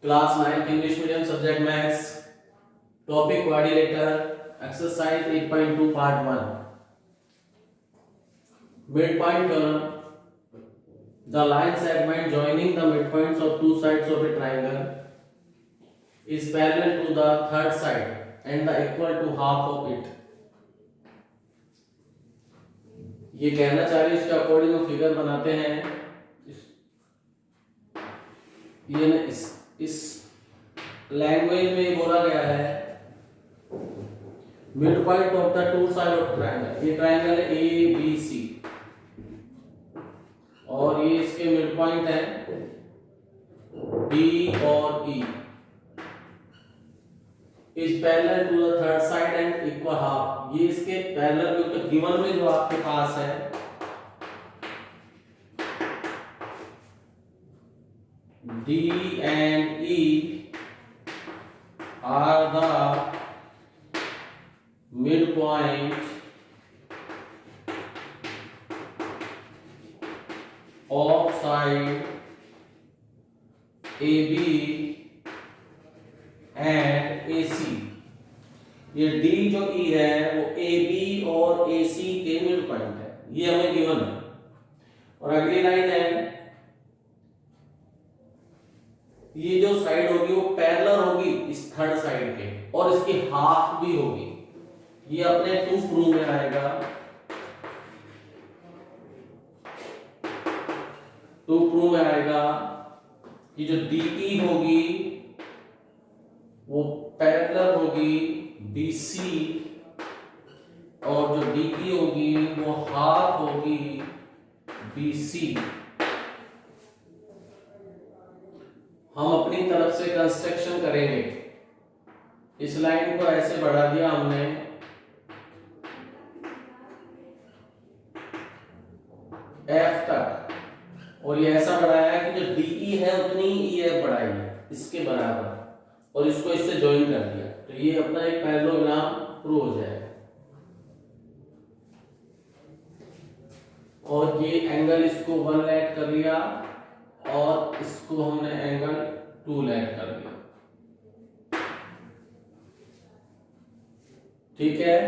Class 9 English medium subject maths topic quadrilateral exercise 8.2 part 1 midpoint theorem. The line segment joining the midpoints of two sides of a triangle is parallel to the third side and the equal to half of it. ये कहना चाह रही है, इसके according हम figure बनाते हैं। ये ना इस लैंग्वेज में बोला गया है mid point of the two side of triangle. ये ट्रायंगल है ए बी सी और ये इसके मिड पॉइंट है डी और E is parallel to the third side and equal half. ये इसके पैरेलल में तो गिवन में जो आपके पास है D and E are the midpoint of side AB and AC। ये D जो E है वो AB और AC के मिड पॉइंट है, ये हमें गिवन है। और अगली लाइन है ये जो साइड होगी वो पैरेलल होगी इस थर्ड साइड के और इसकी हाफ भी होगी। ये अपने टू प्रूव में आएगा। टू प्रूव में आएगा कि जो DE होगी वो पैरेलल होगी BC और जो DE होगी वो हाफ होगी BC। हम अपनी तरफ से कंस्ट्रक्शन करेंगे। इस लाइन को ऐसे बढ़ा दिया हमने F तक और ये ऐसा बढ़ाया है कि जो DE है उतनी EF बढ़ाई है इसके बराबर और इसको इससे ज्वाइन कर दिया, तो ये अपना एक पैरेललोग्राम प्रूव हो जाएगा। और ये एंगल इसको 1 लेट कर लिया और इसको हमने एंगल 2 लेट कर दिया। ठीक है,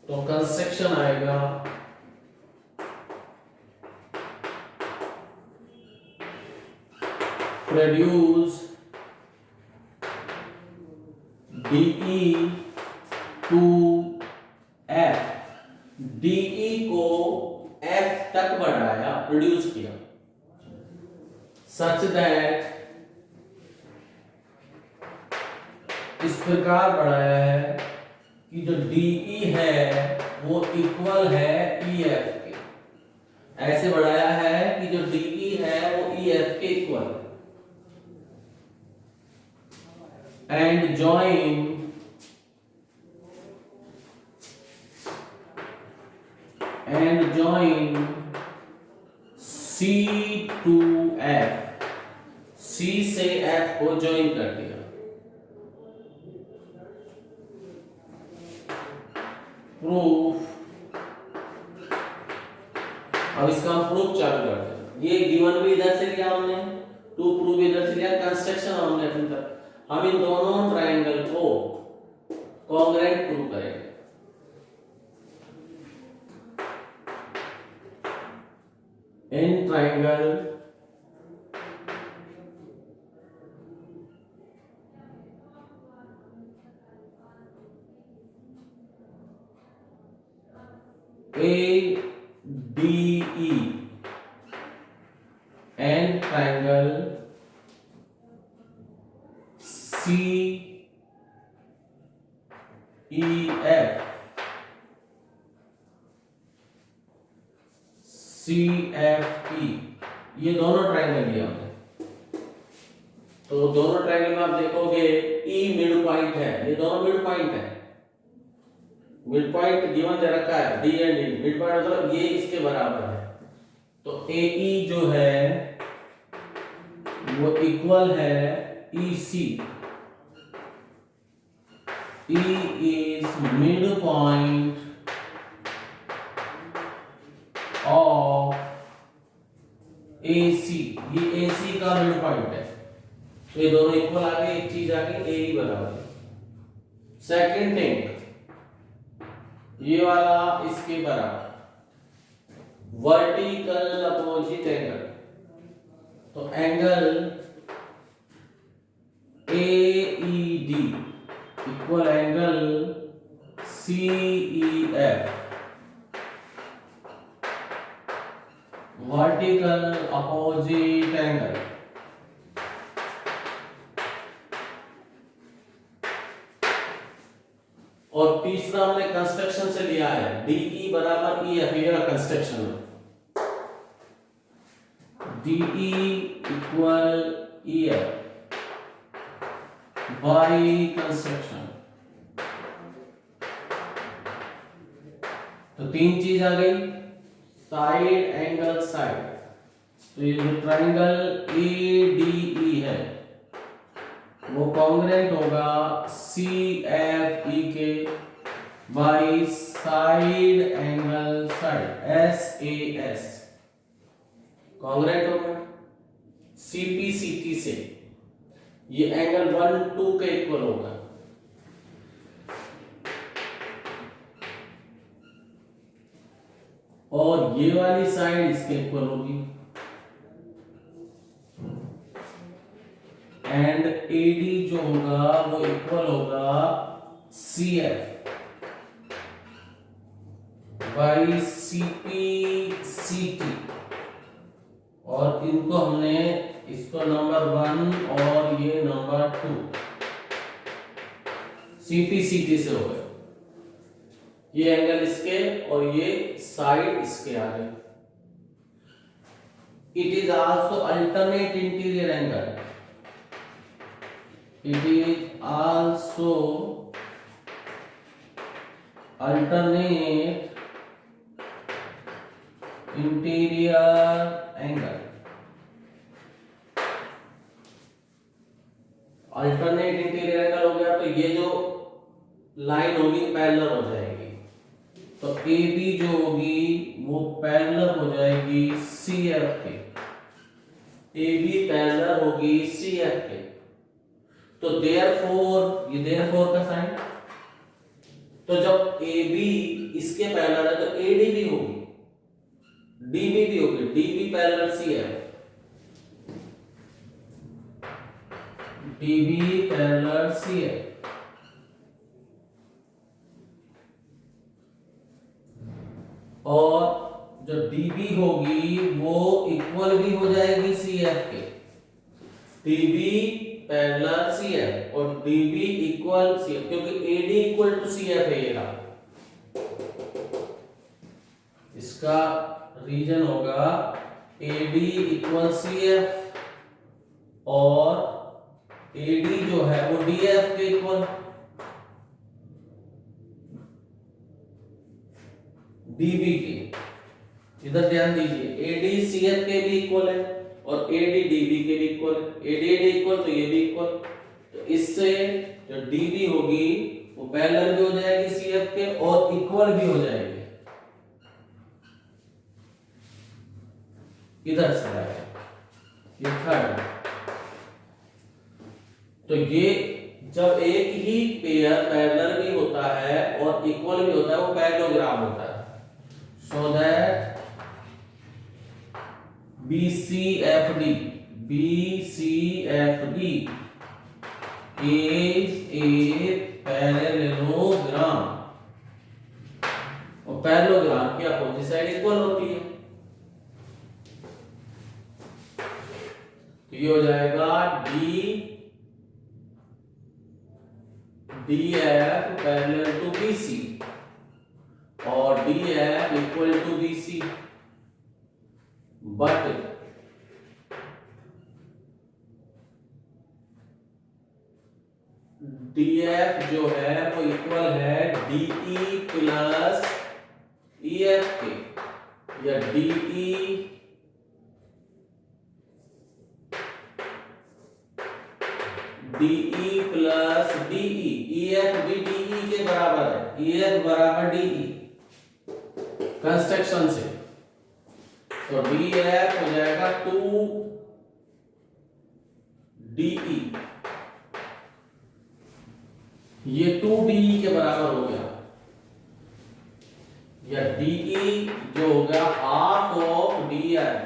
तो कंस्ट्रक्शन आएगा produce DE to F। DE को F तक बढ़ाया, प्रोड्यूस किया सच दैट इस प्रकार बढ़ाया है कि जो DE है वो इक्वल है EF के। ऐसे बढ़ाया है कि जो DE है वो EF के equal and join C to F। C से F को ज्वाइन कर दिया। प्रूफ। अब इसका हम प्रूफ चालू करते हैं। ये गिवन भी इधर से लिया हमने, टू प्रूफ इधर से लिया, कंस्ट्रक्शन हमने अपनी तरफ। हम इन दोनों ट्रायंगल को कॉन्ग्रुएंट प्रूव करेंगे। In triangle ADE and triangle CFE ये दोनों ट्रायंगल लिया हमने। तो दोनों ट्रायंगल में आप देखोगे E मिड पॉइंट है, ये दोनों मिड पॉइंट है। मिड पॉइंट गिवन दे रखा है D and E, mid point मतलब ये इसके बराबर है। तो AE जो है वो इक्वल है EC। E is midpoint of AC, ये AC का मिड पॉइंट है। तो ये दोनों इक्वल आ गए, एक चीज आ गई ए ई बराबर। सेकंड थिंग, ये वाला इसके बराबर, वर्टिकल अपोजिट एंगल, तो angle AED equal angle CEF, vertical opposite angle. और तीसरा हमने कंस्ट्रक्शन से लिया है, DE बराबर EF, ये कंस्ट्रक्शन है, DE equal EF by construction. तो तीन चीज आ गई, साइड एंगल साइड, तो ये जो ट्राइंगल ADE है वो कॉन्ग्रुएंट होगा CFE के by side angle side SAS, congruent होगा CPCT से, ये एंगल 1 2 के इक्वल होगा। और ये वाली साइड इसके इक्वल होगी, एंड AD जो होगा वो इक्वल होगा CF बाई CPCT, और इनको हमने, इसको नंबर 1 और ये नंबर 2 CPCT से हो गए, ये एंगल इसके और ये साइड इसके आ गए। It is also alternate interior angle, it is also alternate interior angle, alternate interior angle हो गया, तो ये जो लाइन होगी पैरेलल हो जाएगी, तो AB जो होगी वो पैरेलल हो जाएगी CF के, AB पैरेलल होगी CF के, तो देयरफॉर, ये देयरफॉर का साइन, तो जब AB इसके पैरेलल है तो AD भी होगी, DB भी होगी, DB parallel CF, DB parallel CF, और जो DB होगी वो इक्वल भी हो जाएगी CF के, DB पैरेलल CF और DB इक्वल CF, क्योंकि AD इक्वल टू CF है, ये रहा, इसका रीजन होगा AD इक्वल CF और AD जो है वो DF के इक्वल, DB के, इधर ध्यान दीजिए, AD CF के भी इक्वल है और AD DB के भी इक्वल है, AD इक्वल तो ये भी इक्वल, तो इससे जो DB होगी वो पैरेलल भी हो जाएगी CF के और इक्वल भी हो जाएगी, इधर से आएगा, ये थर्ड। तो ये जब एक ही पेयर पैरेलल भी होता है और इक्वल भी होता है वो पैरेललोग्राम होता है, so that BCFD is a parallelogram, और पैरेललोग्राम की अपोजिट साइड इक्वल होती है, तो ये हो जाएगा DF पैरेलल टू BC और DF equal to BC, but DF जो है वो इक्वल है DE प्लस EF के, या DE प्लस DE, EF भी DE के बराबर है, EF बराबर DE कंस्ट्रक्शन से, तो DF हो जाएगा 2 DE, ये 2DE के बराबर हो गया, या DE जो हो गया हाफ ऑफ DF,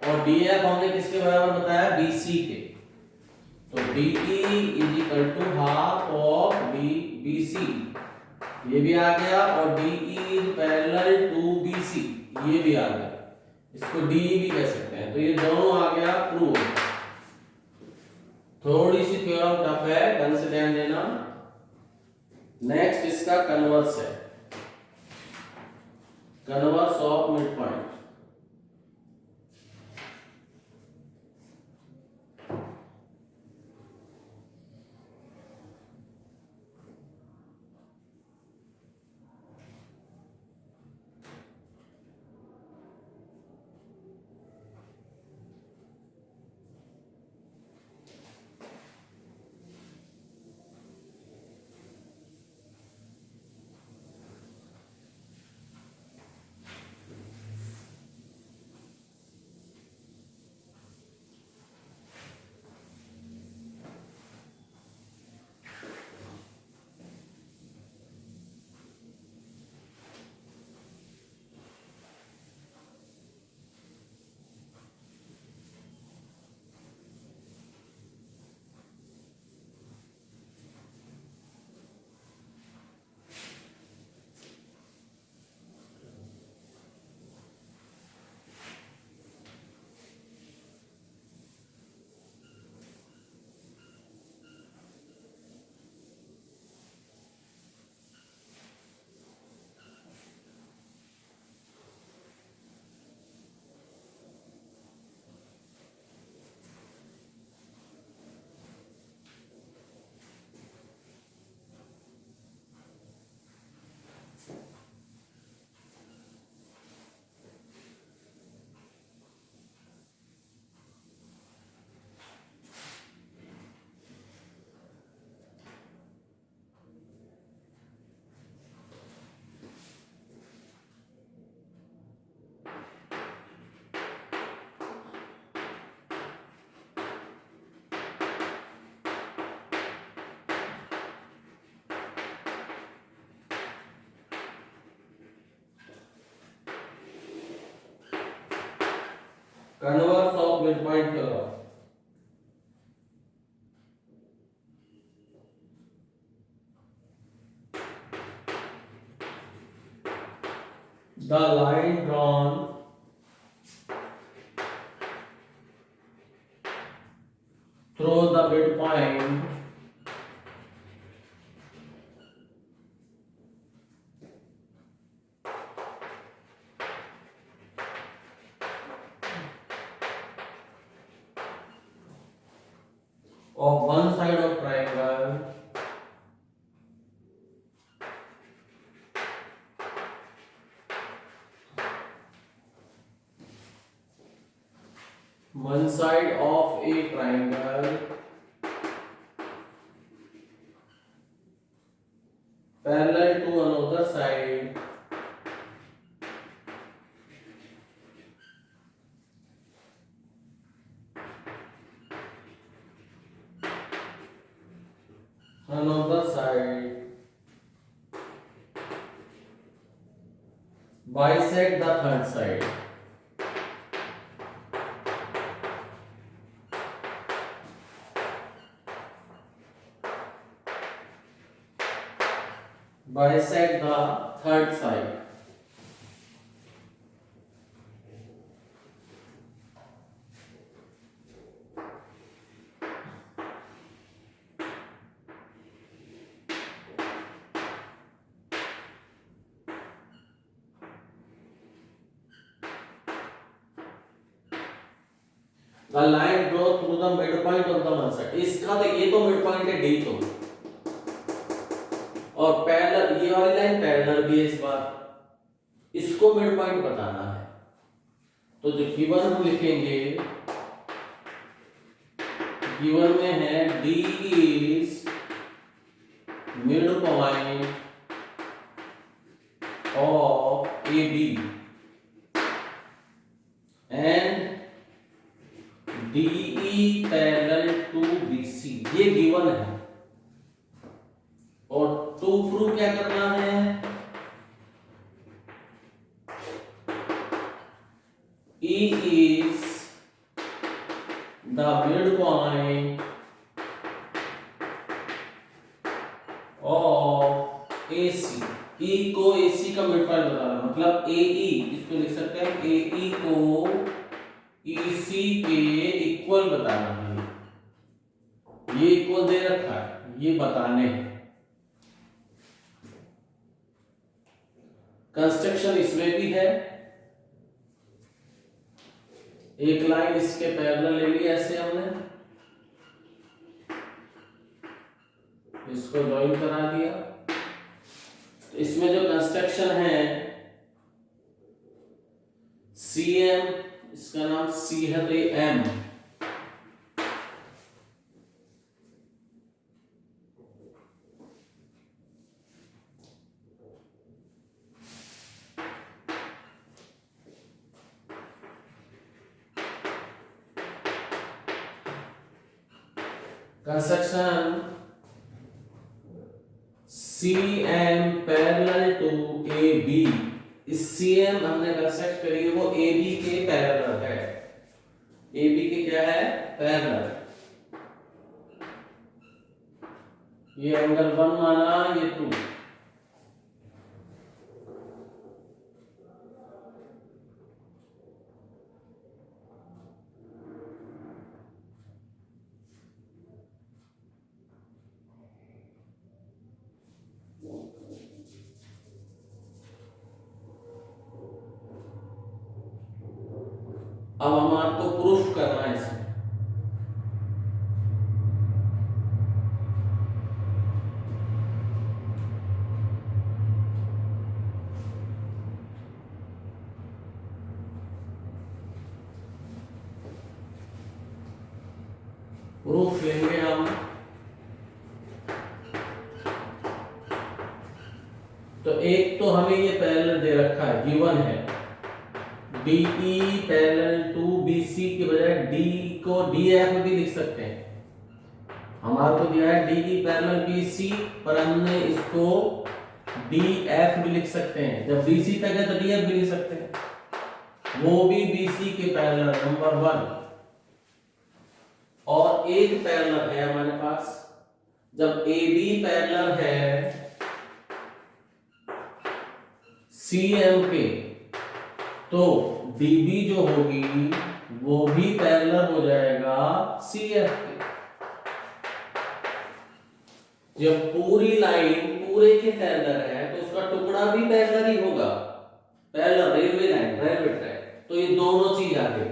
और DF हमने किसके बराबर बताया, BC के। तो DE is equal to half of BC, ये भी आ गया, और DE is parallel to BC, ये भी आ गया, इसको DE भी कह सकते हैं। तो ये दोनों आ गया प्रूव। थोड़ी सी थ्योरम टफ है, ढंग से ध्यान देना। नेक्स्ट इसका कन्वर्स है, converse of mid point. Converse of mid point theorem. The line drawn through the midpoint of one side of triangle one side of a triangle parallel to another side bisect the third side. Bisect the third side. The line drawn through the midpoint of the one side. इसका तो ये तो midpoint है D तो, और parallel ये वाली line parallel भी है इस बार, इसको midpoint बताना है। तो जो गिवन हम लिखेंगे, गिवन में है D is midpoint of AB and D DE parallel to BC, ये गिवन है। और टू प्रूव क्या करना है, E is the midpoint of AC। E को AC का मिड पॉइंट बताना, मतलब AE, इसको लिख सकते हैं AE को EC के इक्वल बताना है। ये इक्वल दे रखा है, ये बताने हैं। कंस्ट्रक्शन इसमें भी है, एक लाइन इसके पैरेलल ले ली ऐसे हमने, इसको ज्वाइन करा दिया। तो इसमें जो कंस्ट्रक्शन है CM, इसका नाम C है तो ये M, construction CM parallel to AB। इस CM हमने कंस्ट्रक्ट करी है वो AB के पैरेलल है, AB के क्या है, पैरेलल। ये एंगल 1 माना, ये 2। अब हमारे को प्रूफ करना है इसमें। प्रूफ लेंगे हम, तो एक तो हमें ये पैरेलल दे रखा है, गिवन है DE पैरेलल टू BC के बजाय D को DF भी लिख सकते हैं। हमारे को दिया है DE पैरेलल BC, पर हमने इसको DF भी लिख सकते हैं। जब BC तक है तो DF भी लिख सकते हैं, वो भी BC के पैरेलल, नंबर 1। और एक पैरेलल है हमारे पास, जब AB पैरेलल है CM के, तो DB जो होगी वो भी पैरेलल हो जाएगा CF के। जब पूरी लाइन पूरे के पैरेलल है तो उसका टुकड़ा भी पैरेलल ही होगा, parallel railway line, railway track, तो ये दोनों चीज आ गई।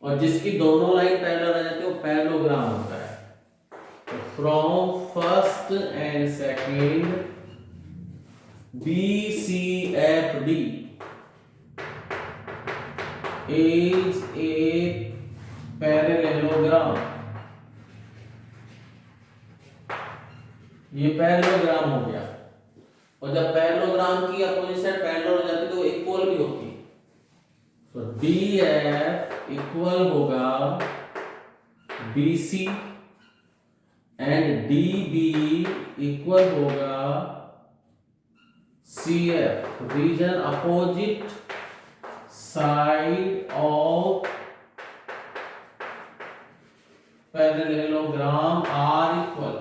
और जिसकी दोनों लाइन पैरेलल आ जाती है वो पैरेललोग्राम होता है। तो from first and second BCFD is a parallelogram। ये पैरेललोग्राम हो गया। और जब पैरेललोग्राम की अपोजिट साइड पैरेलल हो जाती है तो वो इक्वल भी होती है। तो DF इक्वल होगा BC एंड DB इक्वल होगा CF। Reason opposite side of parallelogram are equal.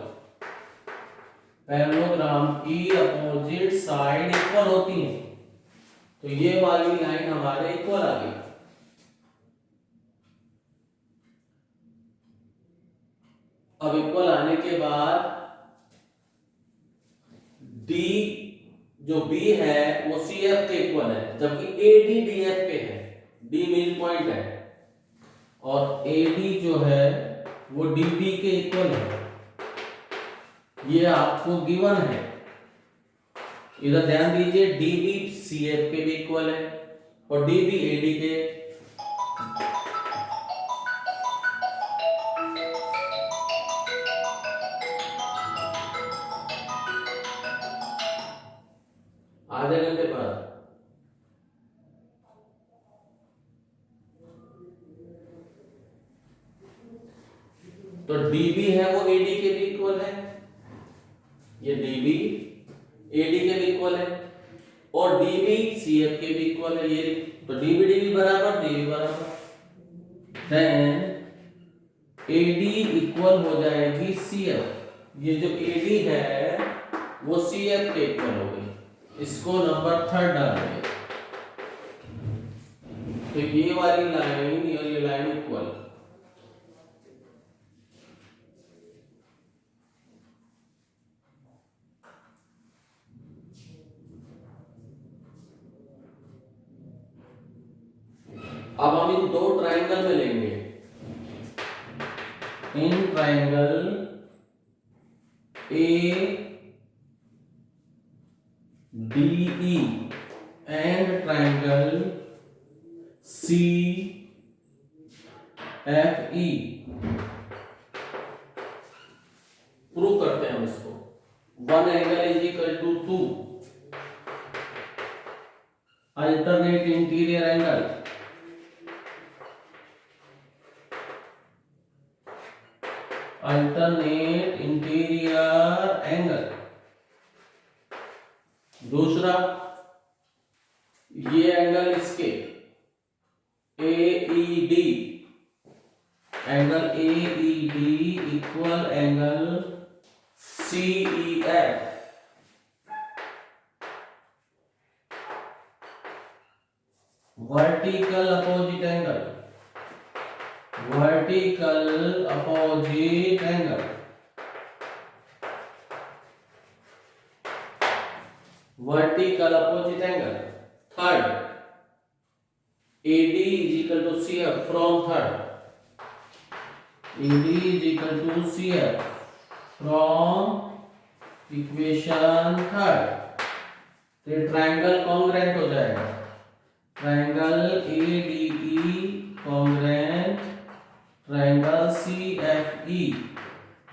Parallelogram की अपोजिट साइड इक्वल होती है, तो ये वाली लाइन हमारे इक्वल आ गई। अब इक्वल आने के बाद D जो B है वो CF के इक्वल है, जबकि AD DF के है, D मिड पॉइंट है, और AD जो है वो DB के इक्वल है। ये आपको गिवन है, इधर ध्यान दीजिए, DB CF के भी इक्वल है और DB AD के। आधे घंटे बाद तो डीबी है वो एडी के भी इक्वल है, ये डीबी एडी के भी इक्वल है और डीबी सीएफ के भी इक्वल है, ये तो डीबी डीबी बराबर डीबी बराबर, देन एडी इक्वल हो जाएगी सीएफ, ये जो एडी है वो सीएफ के इक्वल हो गई, इसको नंबर 3 डाल दिया, तो ये वाली लाइन और ये लाइन इक्वल। अब हम इन दो ट्राइंगल में लेंगे, in triangle A D E and triangle C F E, prove करते हैं हम इसको। 1 angle is equal to 2 alternate interior angle, alternate interior angle. दूसरा ये एंगल इसके AED, angle AED equal angle CEF, vertical opposite angle, vertical opposite angle, vertical opposite angle. Third AD is equal to CF from third, AD is equal to CF from equation third, तो triangle congruent हो जाएगा, triangle ADE congruent triangle CFE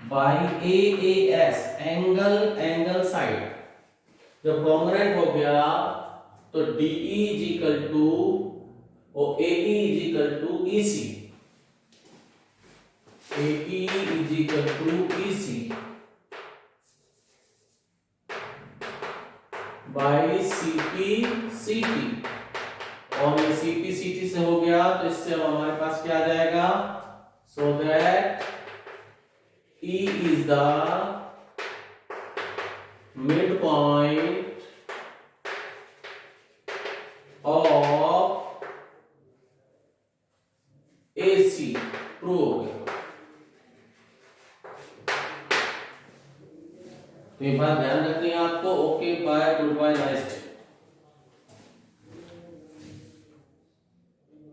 by AAS, angle side. जब congruent हो गया तो DE is equal to और AE is equal to EC, AE is equal to EC by CP CT, और ये CP CT से हो गया तो इससे हमारे पास क्या आ जाएगा, so that E is the midpoint of AC, prove हो गया। तो ये बात ध्यान रखनी है आपको। Okay bye, good bye, nice day.